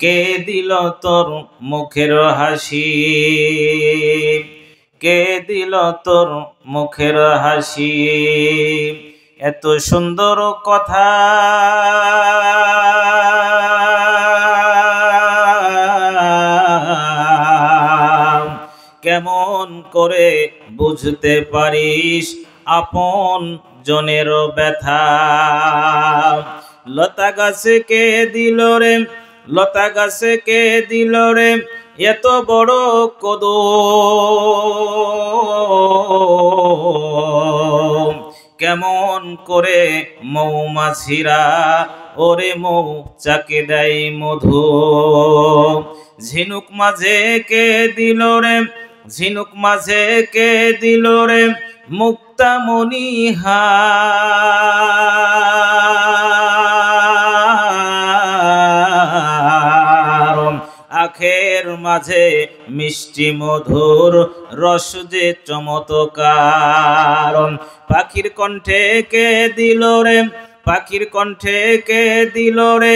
কে দিল তোর মুখের হাসি, কে দিল তোর মুখের হাসি, এত সুন্দর কথা কেমন করে বুঝতে পারিস আপন জনের ব্যথা। লতা গাছে কে দিল রে, লতা গাছে কে দিল রে এত বড় কদম, কেমন করে মৌমাছিরা ওরে মৌচাকে দেয় মধু। ঝিনুক মাঝে কে দিল রে, ঝিনুক মাঝে কে দিল রে মুক্তামণি হার, আখের মাঝে মিষ্টি মধুর রস যে চমৎকার। পাখির কণ্ঠে কে দিল রে, পাখির কণ্ঠে কে দিল রে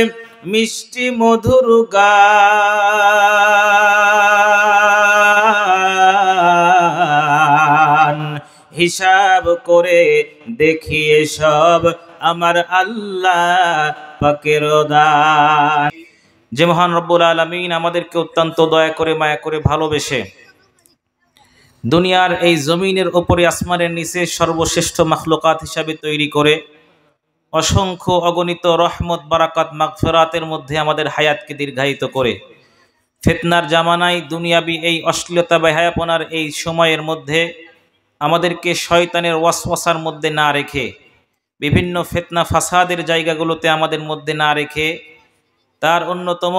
মিষ্টি মধুর গান। হিসাব করে দেখিয়ে সব আমার আল্লাহ পাকের দান। যে মহান রব্বুল আলামিন আমাদেরকে অত্যন্ত দয়া করে মায়া করে ভালোবেসে দুনিয়ার এই জমিনের ওপরে আসমানের নিচে সর্বশ্রেষ্ঠ মাখলুকাত হিসাবে তৈরি করে অসংখ্য অগণিত রহমত বারাকাত মাগফিরাতের মধ্যে আমাদের হায়াতকে দীর্ঘায়িত করে ফিতনার জামানায় দুনিয়াবি এই অশ্লীলতা বেহায়াপনার এই সময়ের মধ্যে আমাদেরকে শয়তানের ওয়াসওয়াসার মধ্যে না রেখে বিভিন্ন ফিতনা ফাসাদের জায়গাগুলোতে আমাদের মধ্যে না রেখে তার অন্যতম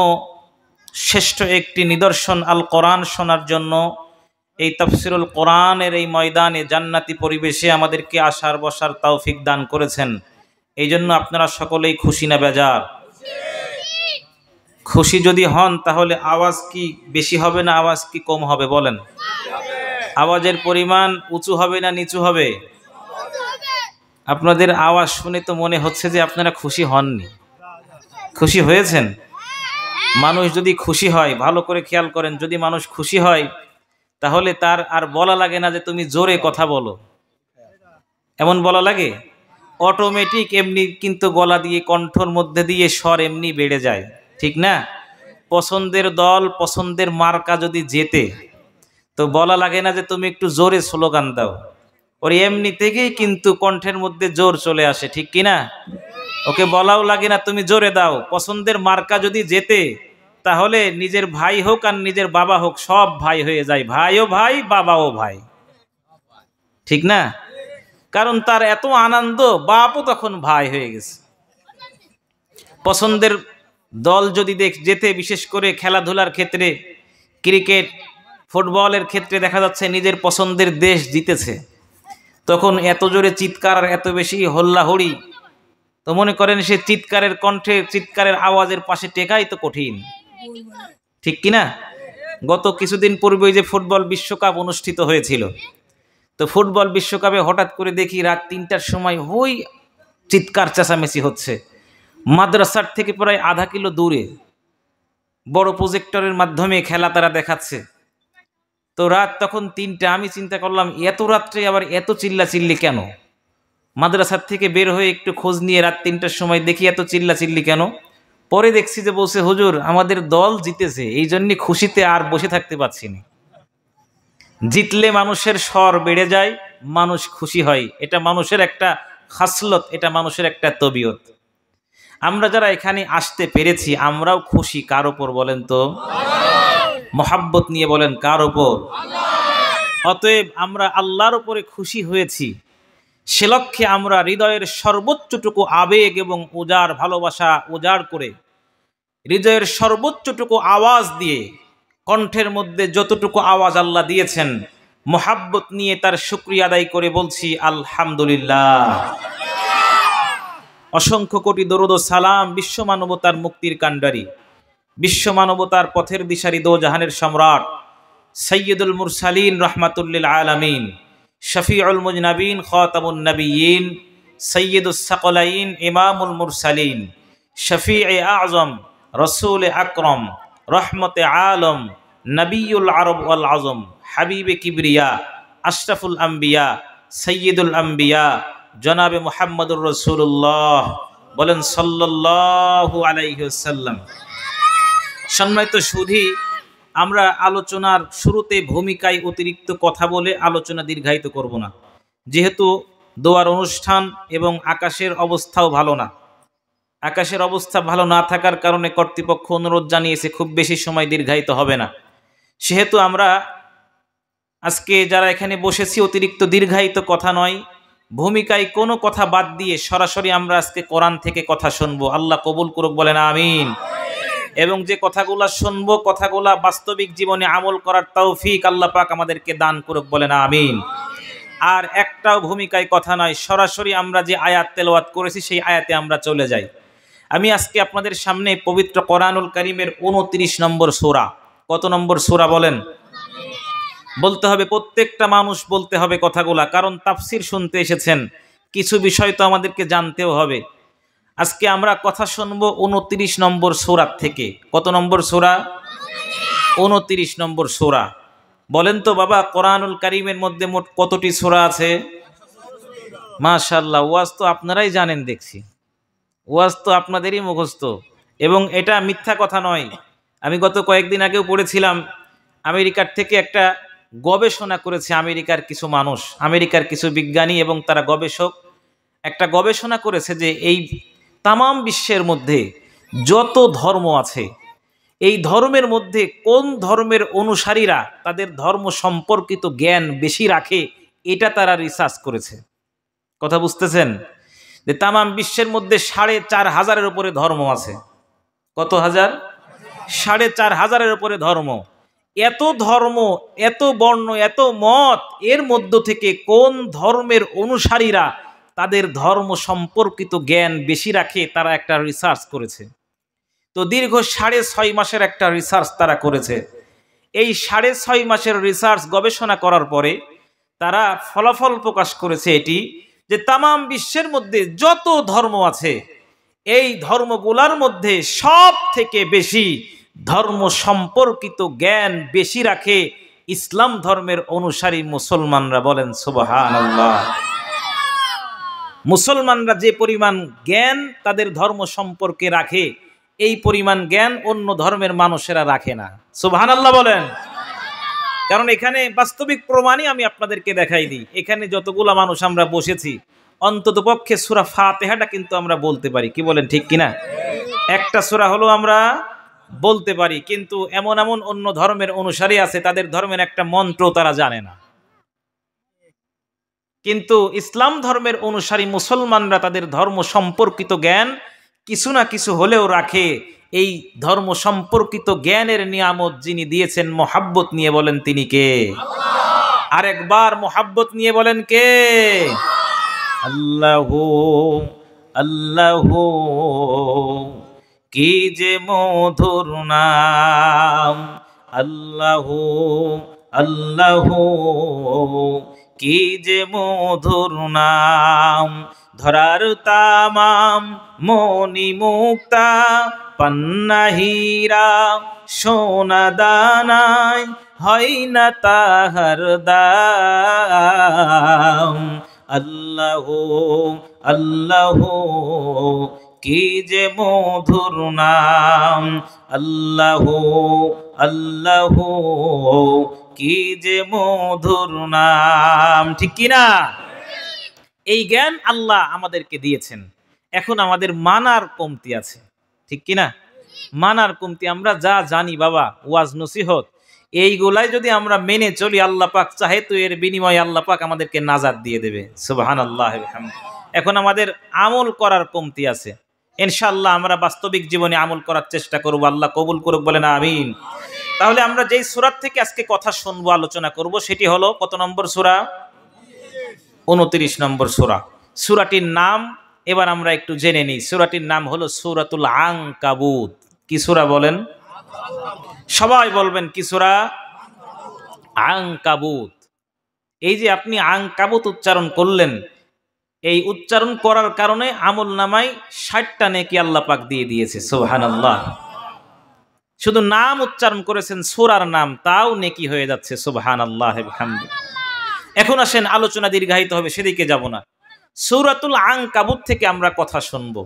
শ্রেষ্ঠ একটি নিদর্শন আল কোরআন শোনার জন্য এই তাফসিরুল কোরআনের এই ময়দানে জান্নাতি পরিবেশে আমাদেরকে আসার বসার তৌফিক দান করেছেন। এই জন্য আপনারা সকলেই খুশি না বেজার? খুশি যদি হন তাহলে আওয়াজ কি বেশি হবে না আওয়াজ কি কম হবে বলেন? আওয়াজের পরিমাণ উঁচু হবে না নিচু হবে? আপনাদের আওয়াজ শুনে তো মনে হচ্ছে যে আপনারা খুশি হননি। খুশি হয়েছেন? মানুষ যদি খুশি হয়, ভালো করে খেয়াল করেন, যদি মানুষ খুশি হয় তাহলে তার আর বলা লাগে না যে তুমি জোরে কথা বলো, এমন বলা লাগে? অটোমেটিক এমনি কিন্তু গলা দিয়ে কণ্ঠর মধ্যে দিয়ে স্বর এমনি বেড়ে যায়, ঠিক না? পছন্দের দল পছন্দের মার্কা যদি জেতে তো বলা লাগে না যে তুমি একটু জোরে স্লোগান দাও, ওর এমনি থেকেই কিন্তু কণ্ঠের মধ্যে জোর চলে আসে, ঠিক কিনা? ওকে বলাও লাগে না তুমি জোরে দাও। পছন্দের মার্কা যদি জেতে তাহলে নিজের ভাই হোক আর নিজের বাবা হোক সব ভাই হয়ে যায়, ভাইও ভাই বাবাও ভাই, ঠিক না? কারণ তার এত আনন্দ, বাপও তখন ভাই হয়ে গেছে। পছন্দের দল যদি যেতে, বিশেষ করে খেলাধুলার ক্ষেত্রে ক্রিকেট ফুটবলের ক্ষেত্রে দেখা যাচ্ছে নিজের পছন্দের দেশ জিতেছে, তখন এত জোরে চিৎকার আর এত বেশি হল্লাহড়ি, তো মনে করেন সে চিৎকারের কণ্ঠে চিৎকারের আওয়াজের পাশে টেকাই তো কঠিন, ঠিক কিনা? গত কিছুদিন পূর্বে যে ফুটবল বিশ্বকাপ অনুষ্ঠিত হয়েছিল, তো ফুটবল বিশ্বকাপে হঠাৎ করে দেখি রাত ৩টার সময় হই চিৎকার চেঁচামেচি হচ্ছে। মাদ্রাসার থেকে প্রায় আধা কিলো দূরে বড় প্রজেক্টরের মাধ্যমে খেলা তারা দেখাচ্ছে। তো রাত তখন ৩টা, আমি চিন্তা করলাম এত রাত্রে আবার এত চিল্লাচিল্লি কেন? মাদ্রাসার থেকে বের হয়ে একটু খোঁজ নিয়ে রাত ৩টার সময় দেখি এত চিল্লাচিল্লি কেন। পরে দেখছি যে বলছে হুজুর আমাদের দল জিতেছে, এই জন্য খুশিতে আর বসে থাকতে পারছি না। জিতলে মানুষের স্বর বেড়ে যায়, মানুষ খুশি হয়, এটা মানুষের একটা খাসলত, এটা মানুষের একটা তবিয়ত। আমরা যারা এখানে আসতে পেরেছি আমরাও খুশি কার ওপর বলেন তো? মোহাব্বত নিয়ে বলেন কার ওপর? অতএব আমরা আল্লাহর উপরে খুশি হয়েছি, সে লক্ষ্যে আমরা হৃদয়ের সর্বোচ্চটুকু আবেগ এবং উজাড় ভালোবাসা উজাড় করে হৃদয়ের সর্বোচ্চটুকু আওয়াজ দিয়ে কণ্ঠের মধ্যে যতটুকু আওয়াজ আল্লাহ দিয়েছেন মোহাব্বত নিয়ে তার শুকরিয়া আদায় করে বলছি আলহামদুলিল্লাহ। অসংখ্য কোটি দরুদ ও সালাম বিশ্ব মানবতার মুক্তির কাণ্ডারি, বিশ্ব মানবতার পথের দিশারি, দো জাহানের সম্রাট সৈয়দুল মুরসালিন রহমাতুল্লিল আলামিন, শফিউল মুজনাবিন, খাতামুন নবিয়্যিন, সৈয়দুস সাকলাইন, ইমামুল মুরসালিন, শফিয়ে আজম রসুল আকরম, রহমতে আলম, নবিউল আরব ওয়াল আজম, হাবিবে কিবরিয়া, আশরাফুল আম্বিয়া, সৈয়দুল আম্বিয়া, জনাবে মুহাম্মদুর রসুল্লাহ, বলেন সাল্লাল্লাহু আলাইহি ওয়াসাল্লাম। সম্মানিত সুধী, আমরা আলোচনার শুরুতে ভূমিকায় অতিরিক্ত কথা বলে আলোচনা দীর্ঘায়িত করব না, যেহেতু দোয়ার অনুষ্ঠান এবং আকাশের অবস্থাও ভালো না। আকাশের অবস্থা ভালো না থাকার কারণে কর্তৃপক্ষ অনুরোধ জানিয়েছে খুব বেশি সময় দীর্ঘায়িত হবে না। সেহেতু আমরা আজকে যারা এখানে বসেছি অতিরিক্ত দীর্ঘায়িত কথা নয়, ভূমিকায় কোনো কথা বাদ দিয়ে সরাসরি আমরা আজকে কোরআন থেকে কথা শুনবো। আল্লাহ কবুল করুক, বলেন আমিন। এবং যে কথাগুলা শুনবো, কথাগুলা বাস্তবিক জীবনে আমল করার তৌফিক আল্লাহ পাক আমাদেরকে দান করুক, বলেন আমিন। আর একটাও ভূমিকায় কথা নয়, সরাসরি আমরা যে আয়াত তেলাওয়াত করেছি সেই আয়াতে আমরা চলে যাই। আমি আজকে আপনাদের সামনে পবিত্র কোরআনুল কারীমের 29 নম্বর সূরা। কত নম্বর সূরা বলেন? বলতে হবে, প্রত্যেকটা মানুষ বলতে হবে কথাগুলা, কারণ তাফসির শুনতে এসেছেন, কিছু বিষয় তো আমাদেরকে জানতেও হবে। আজকে আমরা কথা শুনবো 29 নম্বর সূরা থেকে। কত নম্বর সূরা? 29 নম্বর সূরা। বলেন তো বাবা, কোরআনুল কারীমের মধ্যে মোট কতটি সূরা আছে? মাশাআল্লাহ, ওয়াজ তো আপনারাই জানেন দেখছি, ওয়াজ তো আপনাদেরই মুখস্থ, এবং এটা মিথ্যা কথা নয়। আমি গত কয়েকদিন আগেও পড়েছিলাম, আমেরিকার থেকে একটা গবেষণা করেছে আমেরিকার কিছু মানুষ, আমেরিকার কিছু বিজ্ঞানী এবং তারা গবেষক একটা গবেষণা করেছে যে এই তামাম বিশ্বের মধ্যে যত ধর্ম আছে, এই ধর্মের মধ্যে কোন ধর্মের অনুসারীরা তাদের ধর্ম সম্পর্কিত জ্ঞান বেশি রাখে, এটা তারা রিসার্চ করেছে। কথা বুঝতেছেন? যে তামাম বিশ্বের মধ্যে 4,500-এর উপরে ধর্ম আছে। কত হাজার? 4,500-এর উপরে ধর্ম। এত ধর্ম, এত বর্ণ, এত মত, এর মধ্য থেকে কোন ধর্মের অনুসারীরা তাদের ধর্ম সম্পর্কিত জ্ঞান বেশি রাখে, তারা একটা রিসার্চ করেছে। তো দীর্ঘ 6.5 মাসের একটা রিসার্চ তারা করেছে। এই 6.5 মাসের রিসার্চ গবেষণা করার পরে তারা ফলাফল প্রকাশ করেছে এটি, যে তামাম বিশ্বের মধ্যে যত ধর্ম আছে, এই ধর্মগুলোর মধ্যে সব থেকে বেশি ধর্ম সম্পর্কিত জ্ঞান বেশি রাখে ইসলাম ধর্মের অনুসারী মুসলমানরা। বলেন সুবহানাল্লাহ। মুসলমানরা যে পরিমাণ জ্ঞান তাদের ধর্ম সম্পর্কে রাখে, এই পরিমাণ জ্ঞান অন্য ধর্মের মানুষেরা রাখে না। সুবহানাল্লাহ বলেন। কারণ এখানে বাস্তবিক প্রমাণই আমি আপনাদেরকে দেখাই দিই। এখানে যতগুলা মানুষ আমরা বসেছি, অন্তত পক্ষে সূরা ফাতিহাটা কিন্তু আমরা বলতে পারি। কি বলেন, ঠিক কিনা? একটা সূরা হলো আমরা বলতে পারি, কিন্তু এমন এমন অন্য ধর্মের অনুসারী আছে, তাদের ধর্মের একটা মন্ত্র তারা জানে না। কিন্তু ইসলাম ধর্মের অনুসারী মুসলমানরা তাদের ধর্ম সম্পর্কিত জ্ঞান কিছু না কিছু হলেও রাখে। এই ধর্ম সম্পর্কিত জ্ঞানের নিয়ামত যিনি দিয়েছেন মোহাব্বত নিয়ে, বলেন তিনি কে? আরেকবার মোহাব্বত নিয়ে বলেন কে? আল্লাহু আল্লাহু, কি যে মধুর নাম। আল্লাহু আল্লাহু, কি যে মধুর নাম। ধরার তামাম মনি মুক্তা, পান্না হীরা সোনা দানায়, হয় না তাহার দাম। আল্লাহু আল্লাহু, কি যে মধুর নাম। আল্লাহু আল্লাহু, কি যে মধুর নাম। ঠিক কিনা? এই জ্ঞান আল্লাহ আমাদেরকে দিয়েছেন, এখন আমাদের মানার কমতি আছে। ঠিক কিনা? মানার কমতি। আমরা যা জানি বাবা, ওয়াজ নসিহত, এইগুলাই যদি আমরা মেনে চলি, আল্লাহ পাক চাহে তো এর বিনিময়ে আল্লাহ পাক আমাদেরকে নাজাত দিয়ে দেবে। সুবহানাল্লাহ। এখন আমাদের আমল করার কমতি আছে। ইনশাআল্লাহ আমরা বাস্তবিক জীবনে আমল করার চেষ্টা করব। আল্লাহ কবুল করুক, বলেন আমিন। তাহলে আমরা যেই সূরা থেকে আজকে কথা শুনবো, আলোচনা করব, সেটি হলো কত নম্বর সূরা? 29 নম্বর সূরা। সূরাটির নাম এবার আমরা একটু জেনে নিই। সূরাটির নাম হলো সূরাতুল আনকাবুত। কি সূরা বলেন? সবাই বলবেন কি সূরা? আনকাবুত। এই যে আপনি আনকাবুত উচ্চারণ করলেন, এই উচ্চারণ করার কারণে আমল নামায় 60টা নেকি আল্লাহ পাক দিয়ে দিয়েছে। সুবহানাল্লাহ। শুধু নাম উচ্চারণ করেছেন, সূরার নাম, তাও নেকি হয়ে যাচ্ছে। সুবহানাল্লাহ বিহামদি। এখন আসেন, আলোচনা দীর্ঘায়িত হবে, সেদিকে যাব না। সূরাতুল আনকাবুত থেকে আমরা কথা শুনবো।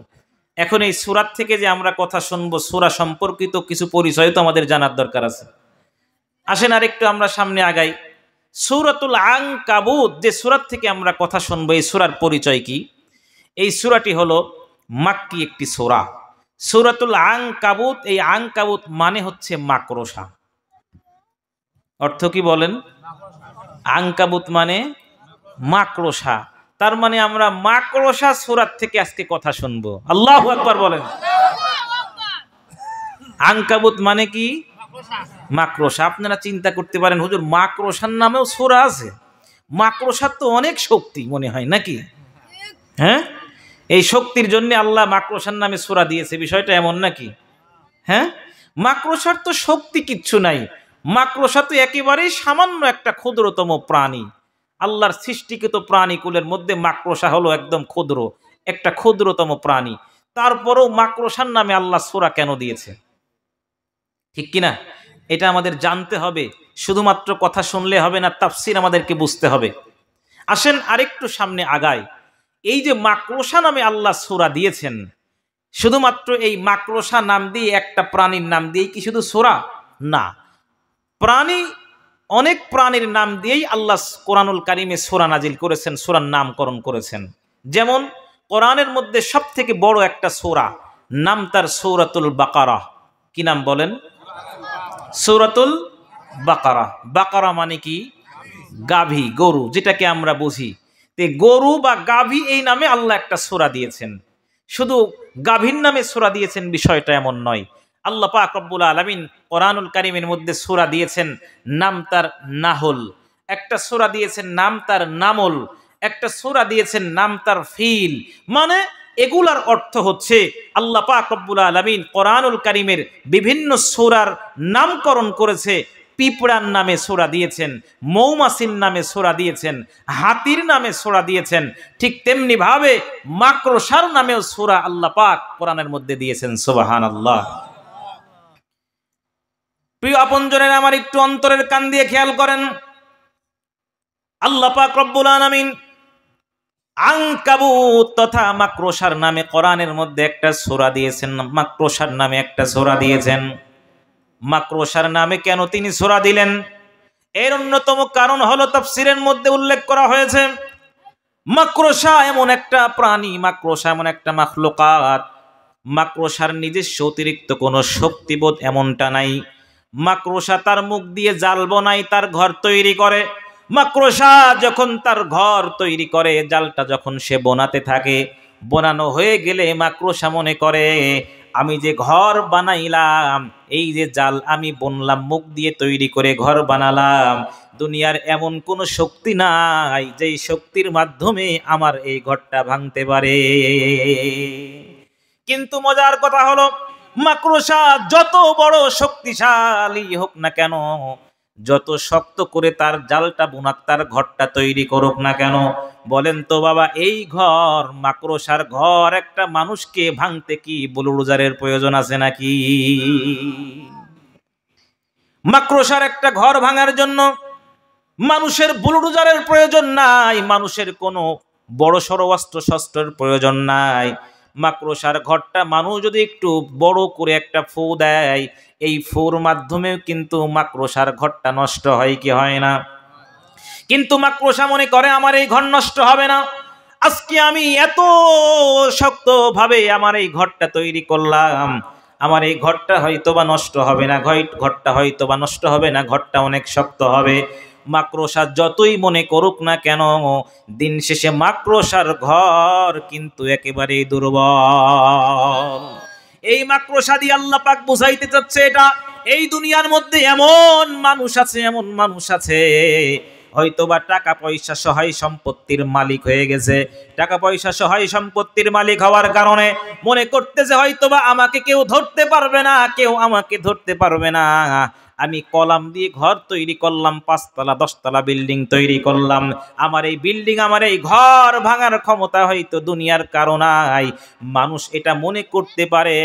এখন এই সূরাত থেকে যে আমরা কথা শুনবো, সূরা সম্পর্কিত কিছু পরিচয় তো আমাদের জানার দরকার আছে। আসেন আরেকটু আমরা সামনে আগাই। সূরাতুল আনকাবুত যে সূরাত থেকে আমরা কথা শুনবো, এই সূরার পরিচয় কি? এই সূরাটি হলো মাক্কি একটি সূরা। সূরাতুল আনকাবুত, এই আনকাবুত মানে হচ্ছে মাকড়সা। অর্থ কি বলেন? আনকাবুত মানে মাকড়সা। তার মানে আমরা মাকড়সা সূরাত থেকে আজকে কথা শুনবো। আল্লাহু আকবার বলেন। আনকাবুত মানে কি? মাকড়সা। আপনারা চিন্তা করতে পারেন, হুজুর মাকড়সার নামেও সূরা আছে? মাকড়সার তো অনেক শক্তি মনে হয় নাকি? হ্যাঁ, এই শক্তির জন্য আল্লাহ মাকড়সার নামে সূরা দিয়েছে, বিষয়টা এমন নাকি? হ্যাঁ, মাকড়সার তো শক্তি কিচ্ছু নাই। মাকড়সা তো একেবারেই সামান্য একটা ক্ষুদ্রতম প্রাণী। আল্লাহর সৃষ্টিকৃত প্রাণীকুলের মধ্যে মাকড়সা হলো একদম ক্ষুদ্র, একটা ক্ষুদ্রতম প্রাণী। তারপরেও মাকড়সার নামে আল্লাহ সূরা কেন দিয়েছে? ঠিক কিনা? এটা আমাদের জানতে হবে। শুধুমাত্র কথা শুনলে হবে না, তাফসীর আমাদেরকে বুঝতে হবে। আসেন আরেকটু সামনে আগাই। এই যে মাকড়সা নামে আল্লাহ সূরা দিয়েছেন, শুধুমাত্র এই মাকড়সা নাম দিয়ে, একটা প্রাণীর নাম দিয়েই কি শুধু সূরা? না, প্রাণী, অনেক প্রাণীর নাম দিয়েই আল্লাহ কোরআনুল কারিমে সূরা নাজিল করেছেন, সূরার নামকরণ করেছেন। যেমন কোরআনের মধ্যে সব থেকে বড় একটা সূরা, নাম তার সূরাতুল বাকারা। কি নাম বলেন? সূরাতুল বাকারা। বাকারা মানে কি? গাভী, গরু, যেটাকে আমরা বুঝি। তে গরু বা গাভী, এই নামে আল্লাহ একটা সূরা দিয়েছেন। শুধু গাভীর নামে সূরা দিয়েছেন বিষয়টা এমন নয়। আল্লাহ পাক রব্বুল আলামিন কোরআনুল কারীমের মধ্যে সূরা দিয়েছেন, নাম তার নাহল। একটা সূরা দিয়েছেন নাম তার নামল। একটা সূরা দিয়েছেন নাম তার ফিল। মানে এগুলার অর্থ হচ্ছে আল্লাহ পাক রব্বুল আলামিন কোরআনুল কারীমের বিভিন্ন সূরার নামকরণ করেছে। পিঁপড়ার নামে সূরা দিয়েছেন, মৌমাছির নামে সূরা দিয়েছেন, হাতির নামে সূরা দিয়েছেন। ঠিক তেমনি ভাবে মাকড়সার নামেও সূরা আল্লাহ পাক কোরআনের মধ্যে দিয়েছেন। সুবহানাল্লাহ। প্রিয় আপনজনের আমার, একটু অন্তরের কান দিয়ে খেয়াল করেন। আল্লাহ পাক রব্বুল আলামিন আনকাবুত তথা মাকড়সার নামে কোরআনের মধ্যে একটা সূরা দিয়েছেন, মাকড়সার নামে একটা সূরা দিয়েছেন। মাকড়সার নামে কেন তিনি সূরা দিলেন? এর অন্যতম কারণ হলো তাফসীরের মধ্যে উল্লেখ করা হয়েছে, মাকড়সা এমন একটা প্রাণী, মাকড়সা এমন একটা মাখলুকাত, মাকড়সার নিজস্ব অতিরিক্ত কোনো শক্তিবোধ এমনটা নাই। মাকড়সা তার মুখ দিয়ে জাল বানায়, তার ঘর তৈরি করে। মাকড়সা যখন তার ঘর তৈরি করে, জালটা যখন সে বোনাতে থাকে, বোনানো হয়ে গেলে মাকড়সা মনে করে, আমি যে ঘর বানাইলাম, এই যে জাল আমি বুনলাম, মুখ দিয়ে তৈরি করে ঘর বানালাম, দুনিয়ার এমন কোন শক্তি নাই যেই শক্তির মাধ্যমে আমার এই ঘরটা ভাঙতে পারে। কিন্তু মজার কথা হলো, মাকড়সা যত বড় শক্তিশালী হোক না কেন, যত শক্ত করে তার জালটা বুনাক, তার ঘরটা তৈরি করুক না কেন, বলেন তো বাবা, এই ঘর, মাকড়সার ঘর, একটা মানুষকে ভাঙতে কি বুলডোজারের প্রয়োজন আছে নাকি? মাকড়সার একটা ঘর ভাঙার জন্য মানুষের বুলডোজারের প্রয়োজন নাই, মানুষের কোনো বড় সড় অস্ত্র শস্ত্রের প্রয়োজন নাই। মাকড়সার ঘরটা মানুষ যদি একটু বড় করে একটা ফু দেয়, এই ফুর মাধ্যমে কিন্তু মাকড়সার ঘরটা নষ্ট হয় কি হয় না? কিন্তু মাকড়সা মনে করে আমার এই ঘর নষ্ট হবে না, আজকে আমি এত শক্তভাবে আমার এই ঘরটা তৈরি করলাম, আমার এই ঘরটা হয়তোবা নষ্ট হবে না, ঘরটা হয়তোবা নষ্ট হবে না, ঘরটা অনেক শক্ত হবে। মাকড়সা যতই মনে করুক না কেন, দিন শেষে মাকড়সার ঘর কিন্তু একেবারেই দুর্বল। এই মাকড়সা দিয়ে আল্লাহ পাক বুঝাইতে চাচ্ছে, এটা এই দুনিয়ার মধ্যে এমন মানুষ আছে, এমন মানুষ আছে, হয়তোবা টাকা পয়সা সহায় সম্পত্তির মালিক হয়ে গেছে। টাকা পয়সা সহায় সম্পত্তির মালিক হওয়ার কারণে মনে করতেছে হয়তোবা আমাকে কেউ ধরতে পারবে না, কেউ আমাকে ধরতে পারবে না, আমি কলাম দিয়ে ঘর তৈরি করলাম, 5 তলা 10 তলা বিল্ডিং তৈরি করলাম। আমার এই বিল্ডিং, আমার এই ঘর ভাঙার ক্ষমতা হয়তো দুনিয়ার কারো নাই। মানুষ এটা মনে করতে পারে।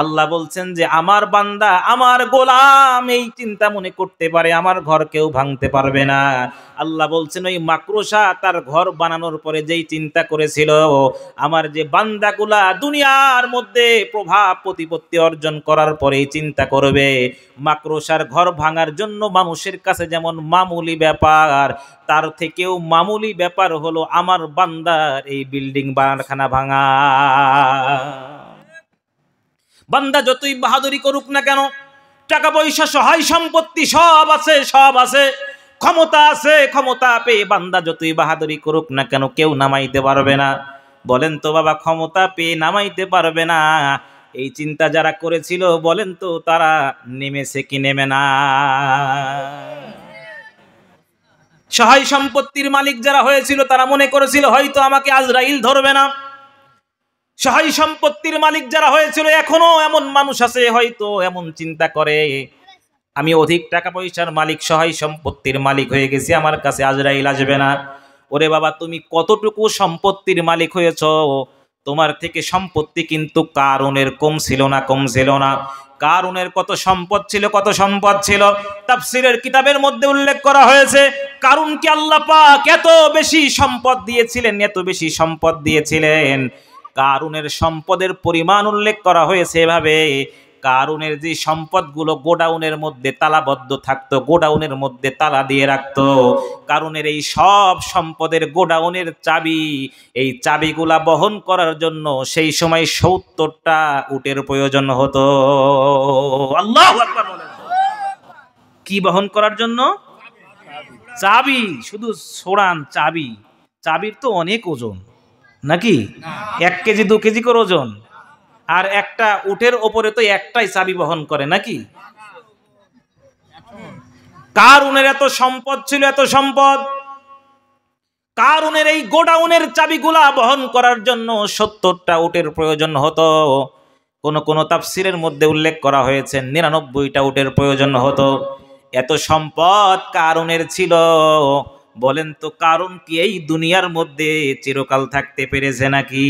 আল্লাহ বলছেন যে আমার বান্দা, আমার গোলাম এই চিন্তা মনে করতে পারে আমার ঘর কেউ ভাঙতে পারবে না। আল্লাহ বলছেন ওই মাকড়সা তার ঘর বানানোর পরে যেই চিন্তা করেছিল আমার যে বান্দাগুলা দুনিয়ার মধ্যে প্রভাব প্রতিপত্তি অর্জন করার পরে চিন্তা করবে মাকড়সার ঘর ভাঙার জন্য মানুষের কাছে যেমন মামুলি ব্যাপার, তার থেকেও মামুলি ব্যাপার হলো আমার বান্দার এই বিল্ডিং বানাখানা ভাঙা। বান্দা যতই বাহাদুরি করুক না কেন, টাকা পয়সা সহায় সম্পত্তি সব আছে, সব আছে, ক্ষমতা আছে, ক্ষমতা পেয়ে বান্দা যতই বাহাদুরি করুক না কেন কেউ নামাইতে পারবে না। বলেন তো বাবা, ক্ষমতা পেয়ে নামাইতে পারবে না, এই চিন্তা যারা করেছিল বলেন তো তারা নেমেছে কি নেমে না? সহায় সম্পত্তির মালিক যারা হয়েছিল তারা মনে করেছিল হয়তো আমাকে আজরাইল ধরবে না। সহায় সম্পত্তির মালিক যারা হয়েছিল, এখনো এমন মানুষ আছে হয়তো এমন চিন্তা করে আমি অধিক টাকা পয়সার মালিক, সহায় সম্পত্তির মালিক হয়ে গেছি, আমার কাছে আজরাইল আসবে না। ওরে বাবা, তুমি কতটুকু সম্পত্তির মালিক হয়েছ? তোমার থেকে সম্পত্তি কিন্তু কারুনের কম ছিল না, কম ছিল না। কারুনের কত সম্পদ ছিল, কত সম্পদ ছিল। তাফসীরের কিতাবের মধ্যে উল্লেখ করা হয়েছে কারুনকে আল্লাহ পাক এত বেশি সম্পদ দিয়েছিলেন, এত বেশি সম্পদ দিয়েছিলেন। কারুনের সম্পদের পরিমাণ উল্লেখ করা হয়েছে এভাবে, কারুনের যে সম্পদগুলো গোডাউনের মধ্যে তালাবদ্ধ থাকতো, গোডাউনের মধ্যে তালা দিয়ে রাখতো, কারুনের এই সব সম্পদের গোডাউনের চাবি, এই চাবিগুলা বহন করার জন্য সেই সময় 70টা উটের প্রয়োজন হতো। আল্লাহু আকবার বলেন। কি বহন করার জন্য? চাবি। শুধু সোড়ান চাবি, চাবির তো অনেক ওজন নাকি? 1 কেজি 2 কেজি করে ওজন, আর একটা উটের ওপরে তো একটাই চাবি বহন করে নাকি? কারুনের এত সম্পদ ছিল, এত সম্পদ। কারুনের এই গোডাউনের চাবিগুলা বহন করার জন্য 70টা উটের প্রয়োজন হতো। কোন কোন তাফসীরের মধ্যে উল্লেখ করা হয়েছে 99টা উটের প্রয়োজন হতো। এত সম্পদ কারুনের ছিল। বলেন তো কারুন কি এই দুনিয়ার মধ্যে চিরকাল থাকতে পেরেছে নাকি?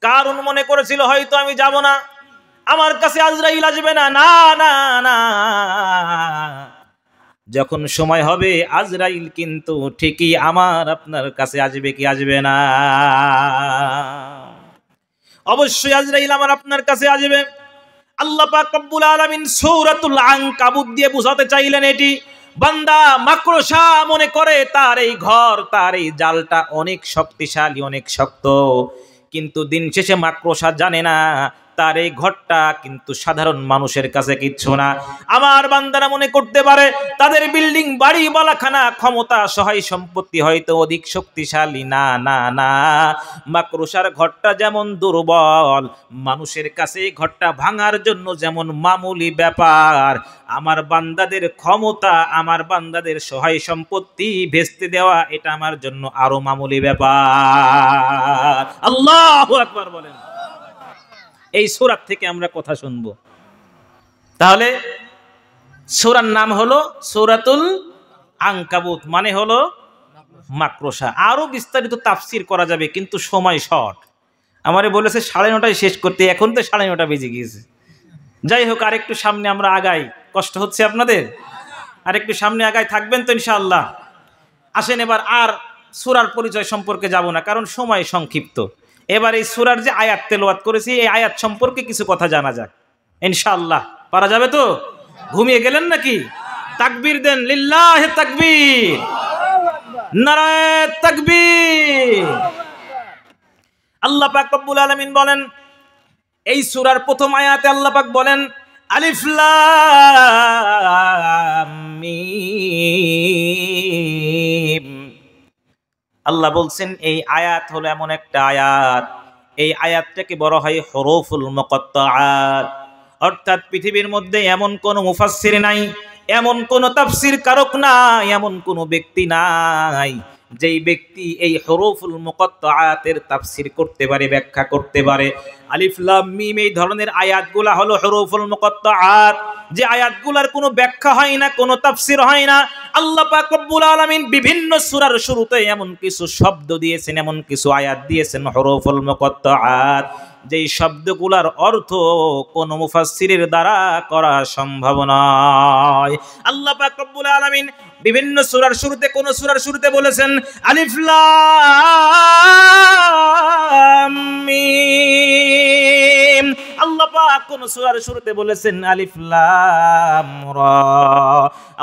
কারুন মনে করেছিল হয়তো আমি যাব না, আমার কাছে আজরাইল আসবে না। না না না, যখন সময় হবে আজরাইল কিন্তু ঠিকই আমার আপনার কাছে আসবে কি আসবে না? অবশ্যই আজরাইল আমার আপনার কাছে আসবে। আল্লাহ পাক রব্বুল আলামিন সূরাতুল আনকাবুত দিয়ে বোঝাতে চাইলেন এটি। বান্দা মাকড়সা মনে করে তার এই ঘর, তার এই জালটা অনেক শক্তিশালী, অনেক শক্ত, কিন্তু দিন শেষে মাকড়সা জানে না তার এই ঘরটা কিন্তু সাধারণ মানুষের কাছে কিচ্ছু না। আমার বান্দারা মনে করতে পারে তাদের বিল্ডিং বাড়ি বালাখানা ক্ষমতা সহায় সম্পত্তি হয়তো অধিক শক্তিশালী। না না না, মাকড়সার ঘরটা যেমন দুর্বল, মানুষের কাছে ঘরটা ভাঙার জন্য যেমন মামুলি ব্যাপার, আমার বান্দাদের ক্ষমতা, আমার বান্দাদের সহায় সম্পত্তি ভেস্তে দেওয়া এটা আমার জন্য আরো মামুলি ব্যাপার। আল্লাহু আকবার বলেন। এই সূরা থেকে আমরা কথা শুনবো। তাহলে সূরার নাম হলো সূরাতুল আনকাবুত, মানে হলো মাকড়সা। আরো বিস্তারিত তাফসীর করা যাবে কিন্তু সময় শর্ট। আমারে বলেছে 9:30 শেষ করতে, এখন তো 9:30 বেজে গিয়েছে। যাই হোক, আরেকটু সামনে আমরা আগাই। কষ্ট হচ্ছে আপনাদের? আরেকটু সামনে আগাই, থাকবেন তো ইনশাআল্লাহ? আসেন এবার আর সূরার পরিচয় সম্পর্কে যাব না, কারণ সময় সংক্ষিপ্ত। এবার এই সূরার যে আয়াত তেলাওয়াত করেছি এই আয়াত সম্পর্কে কিছু কথা জানা যাক ইনশাআল্লাহ। পারা যাবে তো? ঘুমিয়ে গেলেন নাকি? তাকবীর দেন, লিল্লাহি তাকবীর, নারায়ে তাকবীর। আল্লাহ পাক রব্বুল আলামিন বলেন এই সূরার প্রথম আয়াতে আল্লাহ পাক বলেন আলিফ লাম মিম। আল্লাহ বলছেন এই আয়াত হলো এমন একটা আয়াত, এই আয়াতটাকে বলা হয় হুরুফুল মুকাত্তাআত। অর্থাৎ পৃথিবীর মধ্যে এমন কোন মুফাসসির নাই, এমন কোন তাফসীর কারক নাই, এমন কোন ব্যক্তি নাই যেই ব্যক্তি এই হুরুফুল মুকাত্তাআতের তাফসীর করতে পারে, ব্যাখ্যা করতে পারে। আলিফ লাম মিম এই ধরনের আয়াতগুলা হলো হুরুফুল মুকাত্তাআত, যে আয়াতগুলার কোনো ব্যাখ্যা হয় না, কোনো তাফসীর হয় না। আল্লাহ পাক রব্বুল আলামিন বিভিন্ন সূরার শুরুতে এমন কিছু শব্দ দিয়েছেন, এমন কিছু আয়াত দিয়েছেন হুরুফুল মুকাত্তাআত, যেই শব্দগুলার অর্থ কোন মুফাসসিরের দ্বারা করা সম্ভব নয়। আল্লাহ পাক রব্বুল আলামিন বিভিন্ন সূরার শুরুতে, কোন সূরার শুরুতে বলেছেন আলিফ লাম মিম, আল্লাহ পাক কোন সূরার শুরুতে বলেছেন আলিফ লাম রা,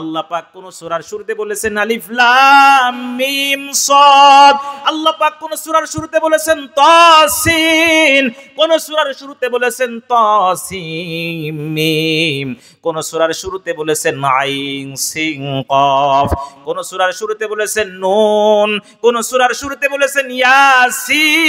আল্লাহ পাক কোন সূরার শুরুতে বলেছেন আলিফ লাম মিম সাদ, আল্লাহ পাক কোন সূরার শুরুতে বলেছেন তাসিন, কোন সূরার শুরুতে বলেছেন তাসিম মিম, কোন সূরার শুরুতে বলেছেন আইন সিন কফ, কোন সূরার শুরুতে বলেছেন নুন, কোন সূরার শুরুতে বলেছেন ইয়াসিন।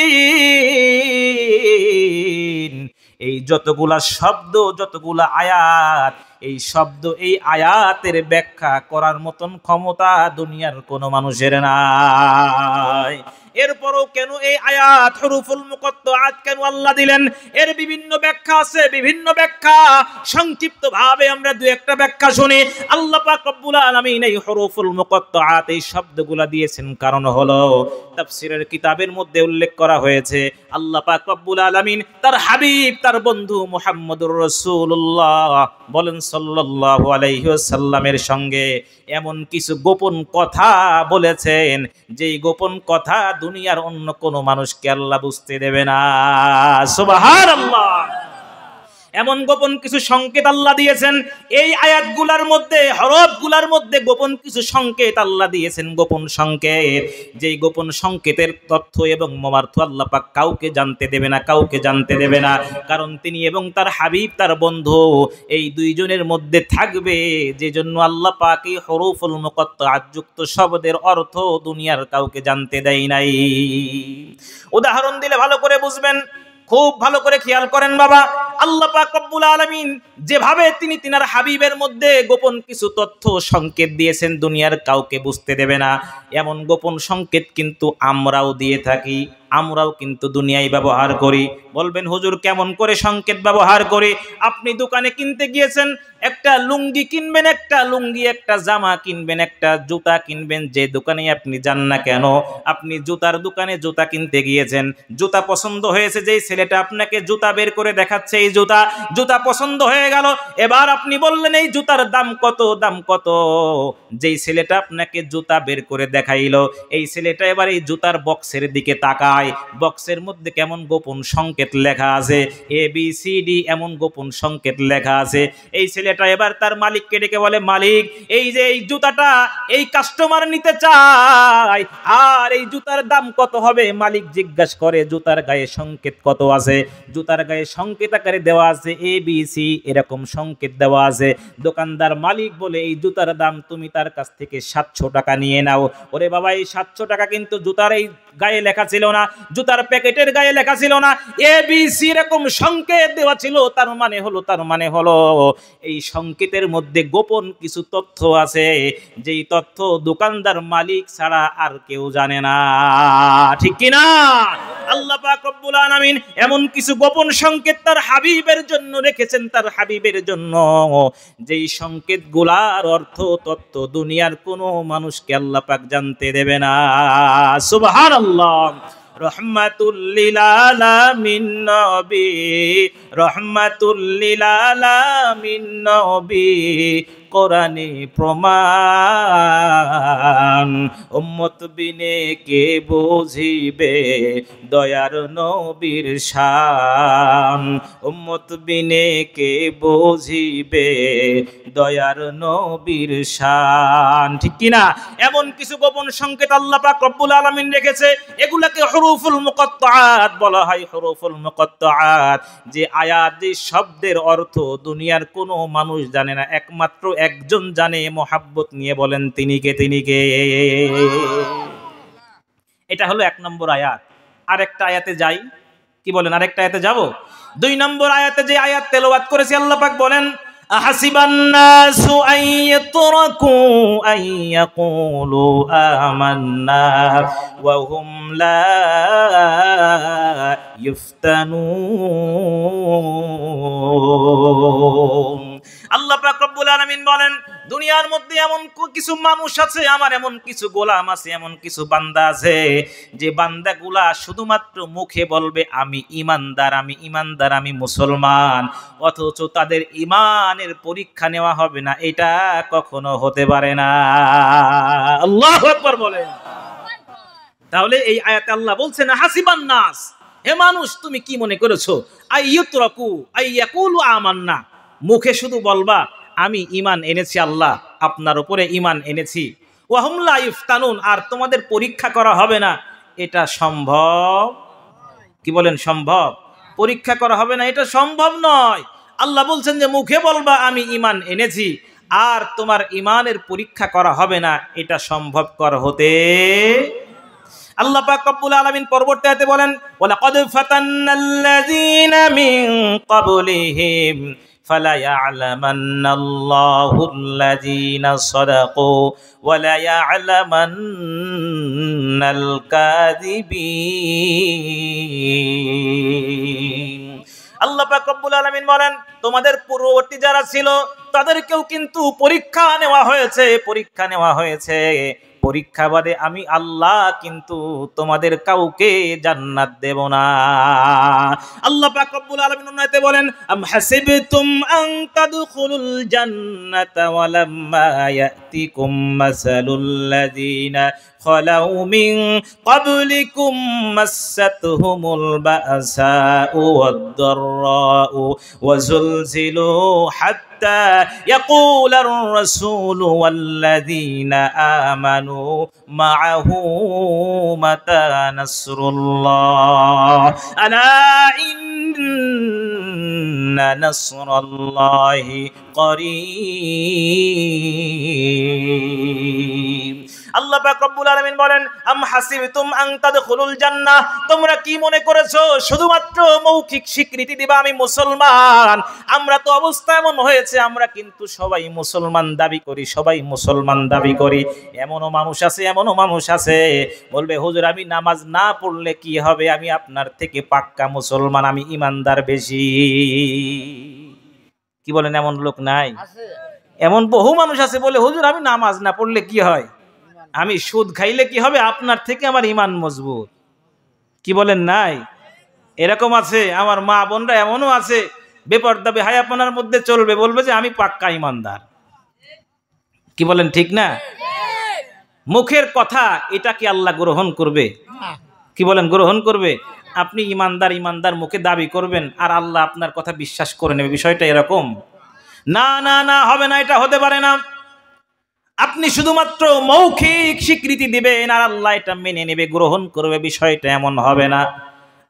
এই যতগুলা শব্দ, যতগুলা আয়াত, এই শব্দ, এই আয়াতের ব্যাখ্যা করার মতন ক্ষমতা দুনিয়ার কোনো মানুষের নাই। এরপরও কেন এই আয়াত হুরুফুল মুকাত্তাআত কেন আল্লাহ দিলেন? এর বিভিন্ন ব্যাখ্যা আছে, বিভিন্ন ব্যাখ্যা। সংক্ষিপ্ত ভাবে আমরা দুই একটা ব্যাখ্যা শুনি। আল্লাহ পাক রব্বুল আলামিন এই হুরুফুল মুকাত্তাআত এই শব্দগুলা দিয়েছেন কারণ হলো, তাফসীরের কিতাবের মধ্যে উল্লেখ করা হয়েছে আল্লাহ পাক রব্বুল আলামিন তার হাবিব, তার বন্ধু মুহাম্মদুর রাসূলুল্লাহ বলেন সাল্লাল্লাহু আলাইহি ওয়াসাল্লামের সঙ্গে এমন কিছু গোপন কথা বলেছেন, যেই গোপন কথা দুনিয়ার অন্য কোনো মানুষকে আল্লাহ বুঝতে দেবে না। সুবহানাল্লাহ। এমন গোপন কিছু সংকেত আল্লাহ দিয়েছেন এই আয়াতগুলার মধ্যে, হরফগুলার মধ্যে গোপন কিছু সংকেত আল্লাহ দিয়েছেন, গোপন সংকেত, যেই গোপন সংকেতের তথ্য এবং মর্মার্থ আল্লাহ পাক কাউকে জানতে দেবে না, কাউকে জানতে দেবে না। কারণ তিনি এবং তার হাবিব, তার বন্ধু, এই দুইজনের মধ্যে থাকবে। যে জন্য আল্লাহ পাক এই হুরুফুল মুকাত্তাআত যুক্ত শব্দের অর্থ দুনিয়ার কাউকে জানতে দেয় নাই। উদাহরণ দিলে ভালো করে বুঝবেন, খুব ভালো করে খেয়াল করেন বাবা। আল্লাহ পাক রব্বুল আলামিন যেভাবে তিনি তিনার হাবিবের মধ্যে গোপন কিছু তথ্য সংকেত দিয়েছেন দুনিয়ার কাউকে বুঝতে দেবে না, এমন গোপন সংকেত কিন্তু আমরাও দিয়ে থাকি, আমরাও কিন্তু দুনিয়ায় ব্যবহার করি। বলবেন হুজুর কেমন করে সংকেত ব্যবহার করি? আপনি দোকানে কিনতে গিয়েছেন, একটা লুঙ্গি কিনবেন, একটা লুঙ্গি, একটা জামা কিনবেন, একটা জুতা কিনবেন, যে দোকানে আপনি যান না কেন, আপনি জুতার দোকানে জুতা কিনতে গিয়েছেন, জুতা পছন্দ হয়েছে, যেই ছেলেটা আপনাকে জুতা বের করে দেখাচ্ছে এই জুতা পছন্দ হয়ে গেল, এবার আপনি বললেন এই জুতার দাম কত, দাম কত? যেই ছেলেটা আপনাকে জুতা বের করে দেখাইলো, এই ছেলেটা এবার এই জুতার বক্সের দিকে তাকায়, বক্সের মধ্যে কেমন গোপন সংকেত লেখা আছে, ABCD এমন গোপন সংকেত লেখা আছে। এই ছেলেটা এবার তার মালিককে ডেকে বলে, মালিক এই যে এই জুতাটা এই কাস্টমার নিতে চায়, আর এই জুতার দাম কত হবে? মালিক জিজ্ঞাসা করে জুতার গায়ে সংকেত কত আছে? জুতার গায়ে সংকেত আকারে দেওয়া আছে ABC, এরকম সংকেত দেওয়া আছে। দোকানদার মালিক বলে এই জুতার দাম তুমি তার কাছ থেকে 700 টাকা নিয়ে নাও। ওরে বাবা, এই 700 টাকা কিন্তু জুতার এই গায়ে লেখা ছিল না, জুতার প্যাকেটের গায়ে লেখা ছিল না, ABC এরকম সংকেত দেওয়া ছিল। তার মানে হলো এই সংকেতের মধ্যে গোপন কিছু তথ্য আছে, যেই তথ্য দোকানদার মালিক ছাড়া আর কেউ জানে না, ঠিক কি না? আল্লাহ পাক রব্বুল আলামিন এমন কিছু গোপন সংকেত তার হাবিবের জন্য রেখেছেন, তার হাবিবের জন্য, যেই সংকেতগুলার অর্থ তথ্য দুনিয়ার কোনো মানুষকে আল্লাহ পাক জানতে দেবে না। সুবহানাল্লাহ। রহমাতুল লিল আলামিন নবী, রহমাতুল লিল আলামিন নবী, কোরআনে প্রমাণ, উম্মত বিনে কে বুঝিবে দয়ার নবীর শান, উম্মত বিনে কে বুঝিবে দয়ার নবীর শান, ঠিক কি না? এমন কিছু গোপন সংকেত আল্লাহ পাক রব্বুল আলামিন রেখেছে, এগুলাকে হুরুফুল মুকাত্তাআত বলা হয়। হুরুফুল মুকাত্তাআত, যে আয়াত, যে শব্দের অর্থ দুনিয়ার কোনো মানুষ জানে না, একমাত্র একজন জানে, মোহাব্বত নিয়ে বলেন তিনি কে, তিনি কে? এটা হলো 1 নম্বর আয়াত। আরেকটা আয়াতে যাই, কি বলেন? আরেকটা আয়াতে যাব। 2 নম্বর আয়াতে যে আয়াত তেলাওয়াত করেছি, আল্লাহ পাক বলেন আহাসিবান নাসু আন ইয়াতরাকু আন ইয়াকুলু আমান্না ওয়া হুম লা ইফতানুন। আল্লাহ পাক রব্বুল আলামিন বলেন, দুনিয়ার মধ্যে এমন কিছু মানুষ আছে, আমার এমন কিছু গোলাম আছে, এমন কিছু বান্দা আছে, যে বান্দাগুলা শুধুমাত্র মুখে বলবে আমি ঈমানদার, আমি ঈমানদার, আমি মুসলমান, অথচ তাদের ঈমানের পরীক্ষা নেওয়া হবে না। এটা কখনো হতে পারে না। আল্লাহু আকবার বলেন। তাহলে এই আয়াতে আল্লাহ বলছেন হাসিবান নাস, হে মানুষ তুমি কি মনে করেছো, আইয়ুতরাকু আইয়াকুলু আমান্না, মুখে শুধু বলবা আমি ঈমান এনেছি, আল্লাহ আপনার উপরে ঈমান এনেছি, ওয়া হুম লা ইফতানুন, আর তোমাদের পরীক্ষা করা হবে না, এটা সম্ভব? কি বলেন সম্ভব? পরীক্ষা করা হবে না, এটা সম্ভব নয়। আল্লাহ বলছেন যে মুখে বলবা আমি ঈমান এনেছি আর তোমার ঈমানের পরীক্ষা করা হবে না, এটা সম্ভবকর হতে। আল্লাহ পাক রব্বুল আলামিন পরবর্তী আয়াতে বলেন, ওয়ালাকাদ ফাতান্নাল্লাযীনা মিন ক্বাবলিহিম ফালা ইয়া'লামান্নাল্লাহুল্লাযীনা সাদাকু ওয়া লা ইয়া'লামান্নাল কাযিবিন। আল্লাহ পাক রব্বুল আলামিন বলেন, তোমাদের পূর্ববর্তী যারা ছিল তাদেরকেও কিন্তু পরীক্ষা নেওয়া হয়েছে, পরীক্ষা নেওয়া হয়েছে। পরীক্ষা বাদে আমি আল্লাহ কিন্তু তোমাদের কাউকে জান্নাত দেব না। আল্লাহ পাক রব্বুল আলামিন অন্যতে বলেন, আম হাসিবতুম আন তাদখুলুল জান্নাতা ওয়া লাম্মা ইয়াতিকুম মাসালুল লাযিনা খালাউ মিন ক্বাবলিকুম মাসাতহুমুল বাসাউ ওয়াদ-দাররাউ ওয়া যুলজিলু হাত্তা ইয়াকুলার রাসূলু ওয়াল্লাযীনা আমানু মা'আহু মাতা নাসরুল্লাহ আলা ইন্না নাসরাল্লাহি করিব। আল্লাহ পাক রব্বুল আলামিন বলেন, আম হাসিবতুম আন তাদখুলুল জান্নাহ, তোমরা কি মনে করেছো শুধুমাত্র মৌখিক স্বীকৃতি দিবা আমি মুসলমান? আমরা তো অবস্থা এমন হয়েছে, আমরা কিন্তু সবাই মুসলমান দাবি করি, সবাই মুসলমান দাবি করি। এমনও মানুষ আছে, এমনও মানুষ আছে বলবে হুজুর আমি নামাজ না পড়লে কি হবে, আমি আপনার থেকে পাক্কা মুসলমান, আমি ঈমানদার বেশি। কি বলেন, এমন লোক নাই? এমন বহু মানুষ আছে বলে হুজুর আমি নামাজ না পড়লে কি হয়, আমি সুদ খাইলে কি হবে, আপনার থেকে আমার ঈমান মজবুত। কি বলেন নাই? এরকম আছে। আমার মা বোনরা এমনও আছে বেপরদা বেহায়াপনার মধ্যে চলবে, বলবে যে আমি পাক্কা ঈমানদার। কি বলেন ঠিক না? মুখের কথা এটা কি আল্লাহ গ্রহণ করবে? কি বলেন গ্রহণ করবে? আপনি ঈমানদার ঈমানদার মুখে দাবি করবেন আর আল্লাহ আপনার কথা বিশ্বাস করে নেবে, বিষয়টা এরকম না। না না, হবে না, এটা হতে পারে না। আপনি শুধুমাত্র মৌখিক স্বীকৃতি দিবেন আর আল্লাহ এটা মেনে নেবে, গ্রহণ করবে, বিষয়টা এমন হবে না।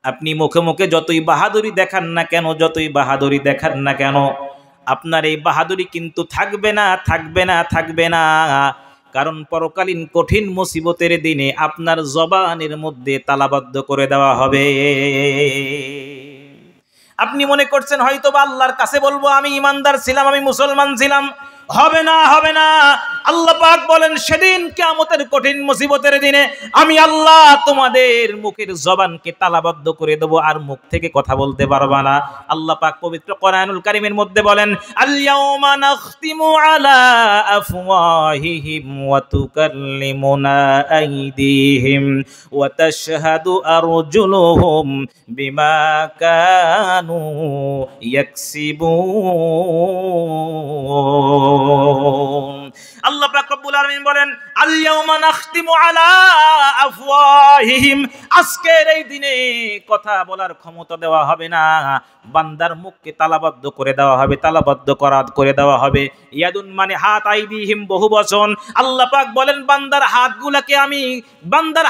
আপনি মুখে মুখে যতই বাহাদুরি দেখান না কেন, যতই বাহাদুরি দেখান না কেন, আপনার এই বাহাদুরি কিন্তু থাকবে না, থাকবে না, থাকবে না। কারণ পরকালীন কঠিন মুসিবতের দিনে আপনার জবানের মধ্যে তালাবদ্ধ করে দেওয়া হবে। আপনি মনে করছেন হয়তো বা আল্লাহর কাছে বলবো আমি ঈমানদার ছিলাম, আমি মুসলমান ছিলাম, হবে না, হবে না। আল্লাহ পাক বলেন সেদিন কিয়ামতের কঠিন মুসিবতের দিনে আমি আল্লাহ তোমাদের মুখের জবানকে তালাবদ্ধ করে দেব, আর মুখ থেকে কথা বলতে পারবা না। আল্লাহ পাক পবিত্র কোরআনুল কারীমের মধ্যে বলেন, আল ইয়াউমা নাখতিমু আলা আফওয়াহিহিম ওয়া তুকাল্লিমুনা আইদিহিম ওয়া তাশহাদু আরজুলুহুম বিমা কানু ইয়াকসিবুন। আল্লাহ পাক রব্বুল আলামিন বলেন, আল ইয়াউমা নাখতিমু আলা আফওয়াহিহিম, আজকের এই দিনে কথা বলার ক্ষমতা দেওয়া হবে না, বান্দার মুখকে তালাবদ্ধ করে দেওয়া হবে, তালাবদ্ধ করে দেওয়া হবে। ইয়াদুন মানে হাত, আইদিহিম বহু বচন। আল্লাহ পাক বলেন বান্দার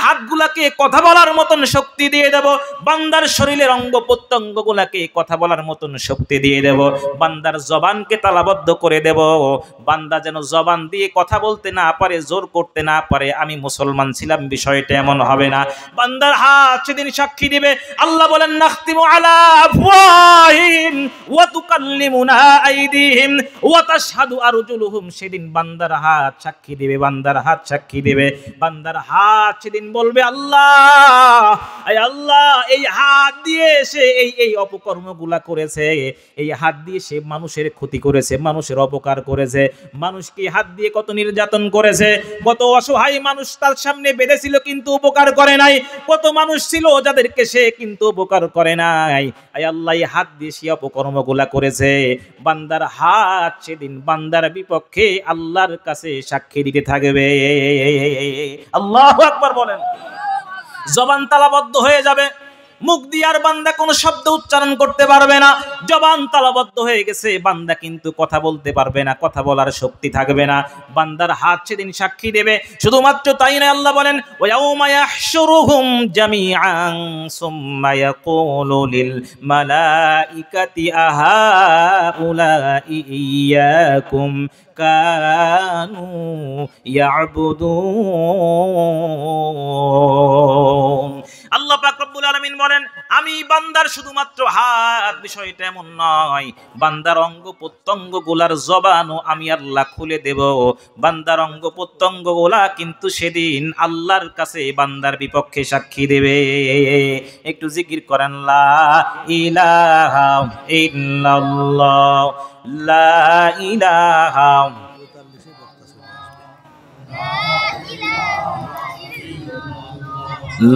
হাতগুলাকে কথা বলার মতন শক্তি দিয়ে দেব, বান্দার শরীরের অঙ্গ প্রত্যঙ্গগুলাকে কথা বলার মতন শক্তি দিয়ে দেব, বান্দার জবানকে তালাবদ্ধ করে দেব, বান্দা যেন জবান দিয়ে কথা বলতে না পারে, জোর করতে না পারে আমি মুসলমান ছিলাম বিষয় বিষয়টা এমন হবে না। বান্দার হাত সেদিন সাক্ষী দিবে। আল্লাহ বলেন নাখতিমু আলা আফওয়াহিম ওয়া তুকাল্লিমুনা আইদিহিম ওয়া তাশহাদু আরজুলুহুম। সেদিন বান্দার হাত সাক্ষী দিবে, বান্দার হাত সাক্ষী দিবে। বান্দার হাত সেদিন বলবে আল্লাহ, এই আল্লাহ এই হাত দিয়ে সে এই অপকর্মগুলা করেছে, এই হাত দিয়ে সে মানুষের ক্ষতি করেছে, মানুষের অপকার করেছে, মানুষকে হাত দিয়ে কত নির্যাতন করেছে, কত অসহায় মানুষ তার সামনে বেঁধেছিল কিন্তু উপকার করে নাই, কত মানুষ ছিল যাদেরকে সে কিন্তু উপকার করে নাই। এই আল্লাহ এই হাত দিয়ে সে অপকর্মগুলা করেছে। বান্দার হাত সেদিন বান্দার বিপক্ষে আল্লাহর কাছে সাক্ষী দিতে থাকবে। আল্লাহু আকবার বলেন। জবান তালাবদ্ধ হয়ে যাবে, মুখ দিয়ে আর বান্দা কোনো শব্দ উচ্চারণ করতে পারবে না। জবান তালাবদ্ধ হয়ে গেছে, বান্দা কিন্তু কথা বলতে পারবে না, কথা বলার শক্তি থাকবে না। বান্দার হাত সেদিন সাক্ষী দেবে। শুধুমাত্র তাই না, আল্লাহ বলেন ওয়ায়াউমা ইয়াহশুরুহুম জামিআন সুম্মা ইয়াকুলু লিল মালাইকাতি আহাউলাই ইয়াকুম কানু ইয়াবুদুন। আল্লাহ পাক রব্বুল আলামিন বলেন আমি বান্দার শুধুমাত্র হাত বিষয়টা এমন নয়, বান্দার অঙ্গ প্রত্যঙ্গ গুলার জবানও আমি আল্লাহ খুলে দেব। বান্দার অঙ্গ প্রত্যঙ্গ গুলা কিন্তু সেদিন আল্লাহর কাছে বান্দার বিপক্ষে সাক্ষী দেবে। একটু জিকির করেন লা ইলাহা ইল্লাল্লাহ, লা ইলাহা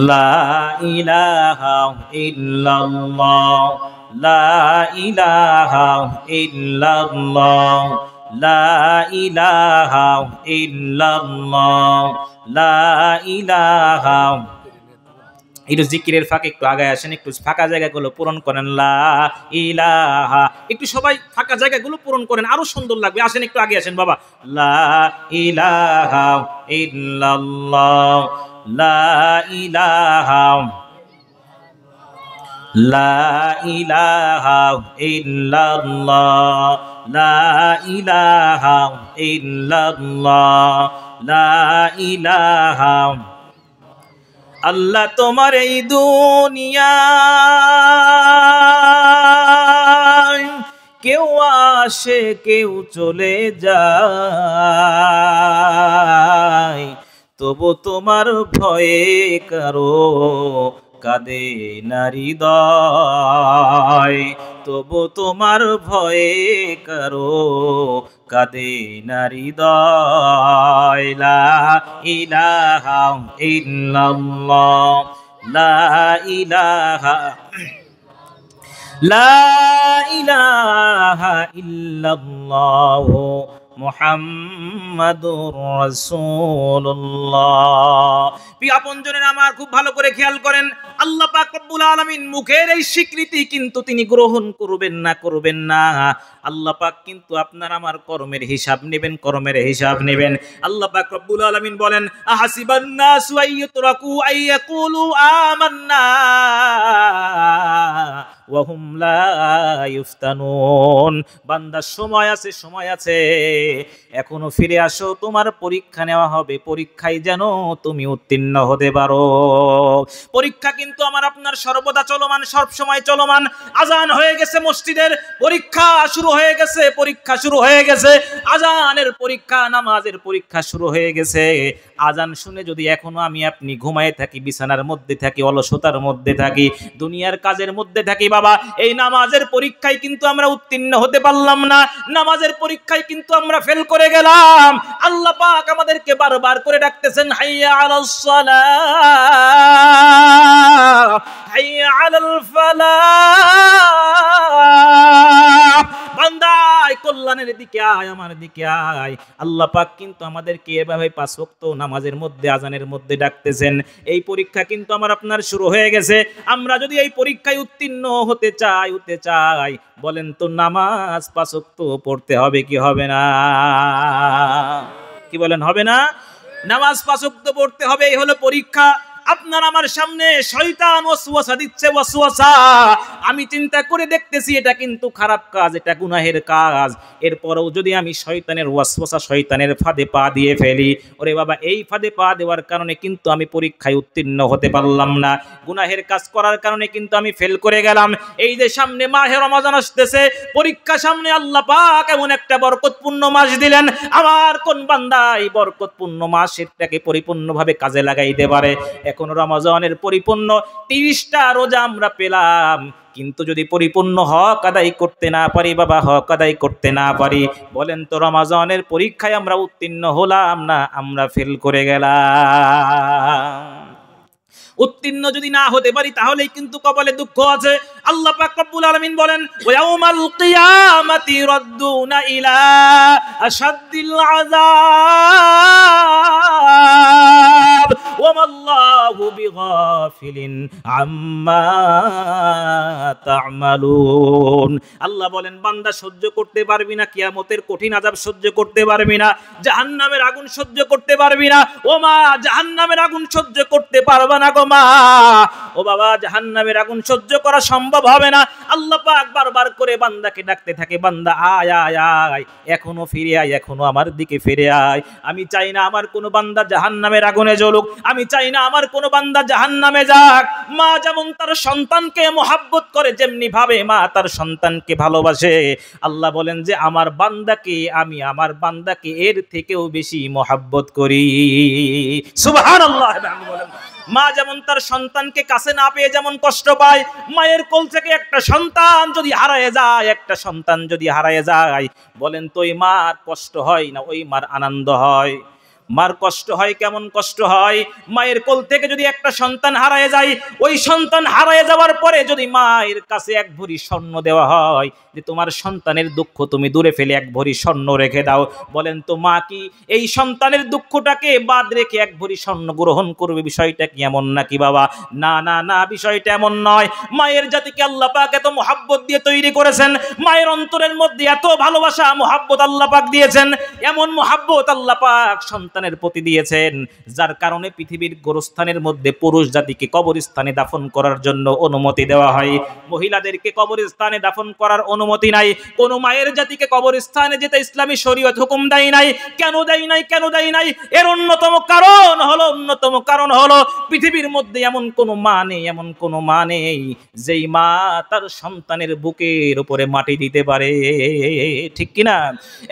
লা ইলাহা ইল্লাল্লাহ, লা ইলাহা ইল্লাল্লাহ, লা ইলাহা ইল্লাল্লাহ, লা ইলাহা। একটু জিকিরের ফাঁকে একটু আগায় আসেন, একটু ফাঁকা জায়গাগুলো পূরণ করেন। লা ইলাহা, একটু সবাই ফাঁকা জায়গাগুলো পূরণ করেন, আরো সুন্দর লাগবে। আসেন একটু আগে আসেন বাবা। লা ইলাহা ইল্লাল্লাহ, লা ইলাহা, লা ইলাহা ইল্লাল্লাহ, লা ইলাহা ইল্লাল্লাহ, লা ইলাহা। আল্লাহ তোমার এই দুনিয়ায় কেউ আসে কেউ চলে যায়, তবু তোমার ভয়ে কারো কাঁদে না হৃদয়, তবু তোমার ভয়ে কারো কাঁদে না হৃদয়। লা ইলাহা ইল্লাল্লাহ, লা ইলাহা, লা ইলাহা ইল্লাল্লাহ মুহাম্মাদুর রাসূলুল্লাহ। প্রিয় আপনজনের আমার খুব ভালো করে খেয়াল করেন, আল্লাহ পাক রব্বুল আলামিন মুখের এই স্বীকৃতি কিন্তু তিনি গ্রহণ করবেন না, করবেন না। আল্লাহ পাক কিন্তু আপনার আমার কর্মের হিসাব নেবেন, কর্মের হিসাব নেবেন। আল্লাহ পাক রব্বুল আলামিন বলেন আহাসিবান নাসু আইয়ুতরাকু আইয়াকুলু আমান্না ওয়া হুম লা ইফতানুন। বান্দা সময় আছে, সময় আছে, এখনো ফিরে আসো, তোমার পরীক্ষা নেওয়া হবে, পরীক্ষায় যেন তুমি উত্তীর্ণ হতে পারো। পরীক্ষা কিন্তু আমার আপনার সর্বদা চলমান, সব সময় চলমান। আজান হয়ে গেছে মসজিদের, পরীক্ষা শুরু হয়ে গেছে, পরীক্ষা শুরু হয়ে গেছে। আজানের পরীক্ষা, নামাজের পরীক্ষা শুরু হয়ে গেছে। আজান শুনে যদি এখনো আমি আপনি ঘুমায় থাকি, বিছানার মধ্যে থাকি, অলসতার মধ্যে থাকি, দুনিয়ার কাজের মধ্যে থাকি, বাবা এই নামাজের পরীক্ষায় কিন্তু আমরা উত্তীর্ণ হতে পারলাম না, নামাজের পরীক্ষায় কিন্তু আমরা ফেল করে গেলাম। আল্লাহ পাক আমাদেরকে বারবার করে ডাকতেছেন হাইয়া আলাস সালাহ, হাইয়া আলাল ফালাহ। বান্দা কল্যাণের দিকে আয়, আমার দিকে আয়। আল্লাহ পাক কিন্তু আমাদেরকে এভাবে পাঁচ ওয়াক্ত নামাজের মধ্যে, আজানের মধ্যে ডাকতেছেন। এই পরীক্ষা কিন্তু আমার আপনার শুরু হয়ে গেছে। আমরা যদি এই পরীক্ষায় উত্তীর্ণ হতে চাই, বলেন তো নামাজ পাঁচ ওয়াক্ত পড়তে হবে কি হবে না? কি বলেন, হবে না? নামাজ পাঁচ ওয়াক্ত পড়তে হবে, এই হলো পরীক্ষা। আপনার আমার সামনে শয়তান ওয়াসওয়াসা দিচ্ছে, ওয়াসওয়াসা আমি চিন্তা করে দেখতেছি এটা কিন্তু খারাপ কাজ, এটা গুনাহের কাজ, এরপরেও যদি আমি শয়তানের ওয়াসওয়াসা, শয়তানের ফাঁদে পা দিয়ে ফেলি, ওরে বাবা এই ফাঁদে পা দেওয়ার কারণে কিন্তু আমি পরীক্ষায় উত্তীর্ণ হতে পারলাম না, গুনাহের কাজ করার কারণে কিন্তু আমি ফেল করে গেলাম। এই যে সামনে মাহে রমজান আসতেছে, পরীক্ষা সামনে, আল্লাহ পাক এমন একটা বরকতপূর্ণ মাস দিলেন, আমার কোন বান্দা এই বরকতপূর্ণ মাসটাকে পরিপূর্ণভাবে কাজে লাগাইতে পারে? এখন রমজানের পরিপূর্ণ 30টা রোজা আমরা পেলাম, কিন্তু যদি পরিপূর্ণ হক আদায় করতে না পারি, বাবা হক আদায় করতে না পারি, বলেন তো রমজানের পরীক্ষায় আমরা উত্তীর্ণ হলাম না আমরা ফেল করে গেলাম? উত্তীর্ণ যদি না হতে পারি তাহলেই কিন্তু কপালে দুঃখ আছে। আল্লাহ পাক রব্বুল আলামিন বলেন, ওয়াউমাল কিয়ামাতি রাদ্দুনা ইলা আশাদ্দিল আযাব ওয়ামাল্লাহু বিগাফিলিন আম্মা তা'মালুন। আল্লাহ বলেন, বান্দা সহ্য করতে পারবি না কিয়ামতের কঠিন আযাব, সহ্য করতে পারবি না জাহান্নামের আগুন, সহ্য করতে পারবি না ও মা, জাহান্নামের আগুন সহ্য করতে পারবা না গো মা, ও বাবা জাহান্নামের আগুন সহ্য করা সম্ভব হবে না। আল্লাহ পাক বারবার করে বান্দাকে ডাকতে থাকে, বান্দা আয় আয় আয়, এখনো ফিরে আয়, এখনো আমার দিকে ফিরে আয়। আমি চাই না আমার কোনো বান্দা জাহান্নামের আগুনে জ্বলুক, আমি চাই না আমার কোনো বান্দা জাহান্নামে যাক। মা যেমন তার সন্তানকে মহব্বত করে, যেমনি ভাবে মা তার সন্তানকে ভালোবাসে, আল্লাহ বলেন যে আমার বান্দাকে, আমি আমার বান্দাকে এর থেকেও বেশি মহব্বত করি। সুবহানাল্লাহ। বলেন, মা যেমন তার সন্তানকে কাছে না পেয়ে যেমন কষ্ট পায়, মায়ের কোল থেকে একটা সন্তান যদি হারায় যায়, একটা সন্তান যদি হারায় যায়, বলেন তো ওই মার কষ্ট হয় না ওই মার আনন্দ হয়? মার কষ্ট হয়, কেমন কষ্ট হয়? মায়ের কোল থেকে যদি একটা সন্তান হারায় যায়, ওই সন্তান হারায় যাওয়ার পরে যদি মায়ের কাছে এক ভরি স্বর্ণ দেওয়া হয়, যে তোমার সন্তানের দুঃখ তুমি দূরে ফেলে এক ভরি স্বর্ণ রেখে দাও, বলেন তো মা কি এই সন্তানের দুঃখটাকে বাদ রেখে এক ভরি স্বর্ণ গ্রহণ করবে? বিষয়টা কি এমন নাকি বাবা? না না না, বিষয়টা এমন নয়। মায়ের জাতিকে আল্লাহ পাক এত মহব্বত দিয়ে তৈরি করেছেন, মায়ের অন্তরের মধ্যে এত ভালোবাসা মহব্বত আল্লাহ পাক দিয়েছেন, এমন মহব্বত আল্লাহ পাক সন্তানের প্রতি দিয়েছেন, যার কারণে পৃথিবীর গোরস্থানের মধ্যে পুরুষ জাতিকে কবরস্থানে দাফন করার জন্য অনুমতি দেওয়া হয়, মহিলাদেরকে কবরস্থানে দাফন করার অনুমতি নাই। কোন মায়ের জাতিকে কবরস্থানে যেতে ইসলামী শরীয়ত হুকুম দেয় নাই। কেন দেয় নাই? কেন দেয় নাই? এর অন্যতম কারণ হলো পৃথিবীর মধ্যে এমন কোন মা নেই, এমন কোন মা নেই যেই মা তার সন্তানের বুকের উপরে মাটি দিতে পারে, ঠিক কিনা?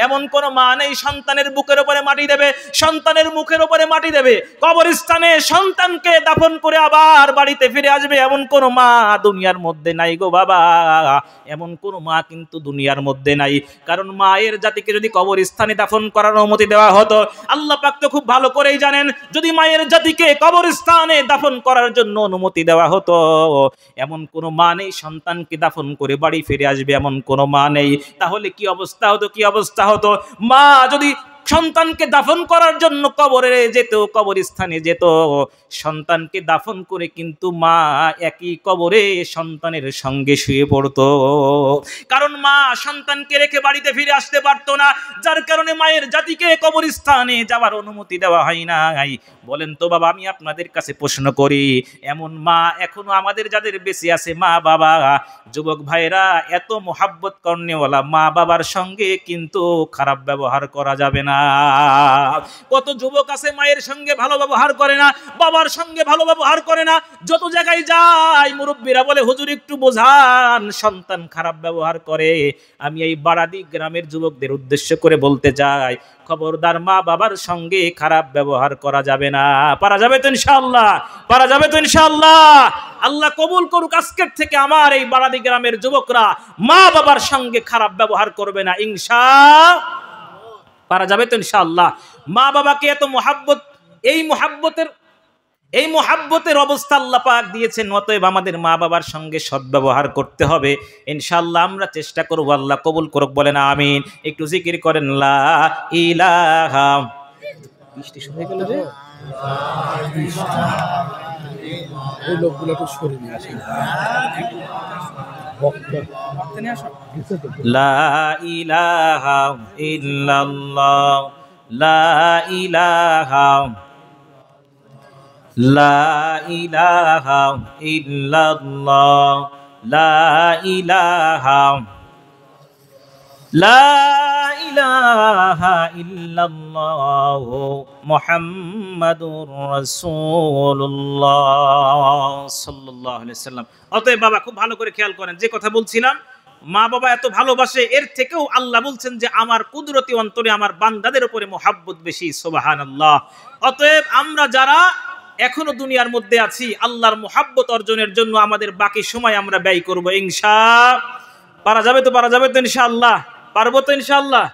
এমন কোন মা নেই সন্তানের বুকের উপরে মাটি দেবে, সন্তানের মুখের উপরে মাটি দেবে, কবরস্থানে সন্তানকে দাফন করে আবার বাড়িতে ফিরে আসবে, এমন কোন মা দুনিয়ার মধ্যে নাই গো বাবা, এমন কোন মা কিন্তু দুনিয়ার মধ্যে নাই। কারণ মায়ের জাতিকে যদি কবরস্থানে দাফন করার অনুমতি দেওয়া হতো, আল্লাহ পাক তো খুব ভালো করেই জানেন, যদি মায়ের জাতিকে কবরস্থানে দাফন করার জন্য অনুমতি দেওয়া হতো, এমন কোন মা নেই সন্তানকে দাফন করে বাড়ি ফিরে আসবে, এমন কোন মা নেই। তাহলে কি অবস্থা হতো? কি অবস্থা হতো? মা যদি সন্তানকে দাফন করার জন্য কবরে যেত, কবরস্থানে যেত, সন্তানকে দাফন করে কিন্তু মা একই কবরে সন্তানের সঙ্গে শুয়ে পড়তো, কারণ মা সন্তানকে রেখে বাড়িতে ফিরে আসতে পারতো না, যার কারণে মায়ের জাতিকে কবরস্থানে যাওয়ার অনুমতি দেওয়া হয় নাই। বলেন তো বাবা, আমি আপনাদের কাছে প্রশ্ন করি, এমন মা এখনো আমাদের যাদের বেঁচে আছে মা বাবা, যুবক ভাইরা, এত মোহাব্বত করনেওয়ালা মা বাবার সঙ্গে কিন্তু খারাপ ব্যবহার করা যাবে না। কত যুবক আছে মায়ের সঙ্গে ভালো ব্যবহার করে না, বাবার সঙ্গে ভালো ব্যবহার করে না, যত জায়গায় যায় মুরব্বীরা বলে হুজুর একটু বোঝান, সন্তান খারাপ ব্যবহার করে। আমি এই বারাদি গ্রামের যুবকদের উদ্দেশ্য করে বলতে চাই, খবরদার মা বাবার সঙ্গে খারাপ ব্যবহার করা যাবে না। পারা যাবে তো ইনশাআল্লাহ? পারা যাবে তো ইনশাআল্লাহ? আল্লাহ কবুল করুক, আজকের থেকে আমার এই বারাদি গ্রামের যুবকরা মা বাবার সঙ্গে খারাপ ব্যবহার করবে না, ইনশাআল্লাহ। পারা যাবে তো ইনশাআল্লাহ? মা বাবাকে এত মহাব্বত, এই মহাব্বতের অবস্থা আল্লাহ পাক দিয়েছেন, অতএব আমাদের মা বাবার সঙ্গে সদ্ব্যবহার করতে হবে। ইনশাআল্লাহ আমরা চেষ্টা করব, আল্লাহ কবুল করুক, বলেন আমিন। একটু জিকির করেন, লা ইলাহা। বৃষ্টি শুরু হয়ে গেল যে, এই লোকগুলো একটু সরে নিয়ে আসেন, লা ইলাহা ইল্লাল্লাহ, লা ইলাহা লা ইলাহা ইল্লাল্লাহ, লা ইলাহা, লা ইলাহা ইল্লাল্লাহ মুহাম্মাদুর রাসূলুল্লাহ সাল্লাল্লাহু আলাইহি সাল্লাম। অতএব বাবা খুব ভালো করে খেয়াল করেন, যে কথা বলছিলাম, মা বাবা এত ভালোবাসে, এর থেকেও আল্লাহ বলছেন যে আমার কুদরতি অন্তরে আমার বান্দাদের উপরে মোহাব্বত বেশি। সুবহানাল্লাহ। অতএব আমরা যারা এখনো দুনিয়ার মধ্যে আছি, আল্লাহর মোহাব্বত অর্জনের জন্য আমাদের বাকি সময় আমরা ব্যয় করব ইনশাআল্লাহ। পারা যাবে তো, পারা যাবে তো ইনশাআল্লাহ, পারবো তো ইনশাআল্লাহ।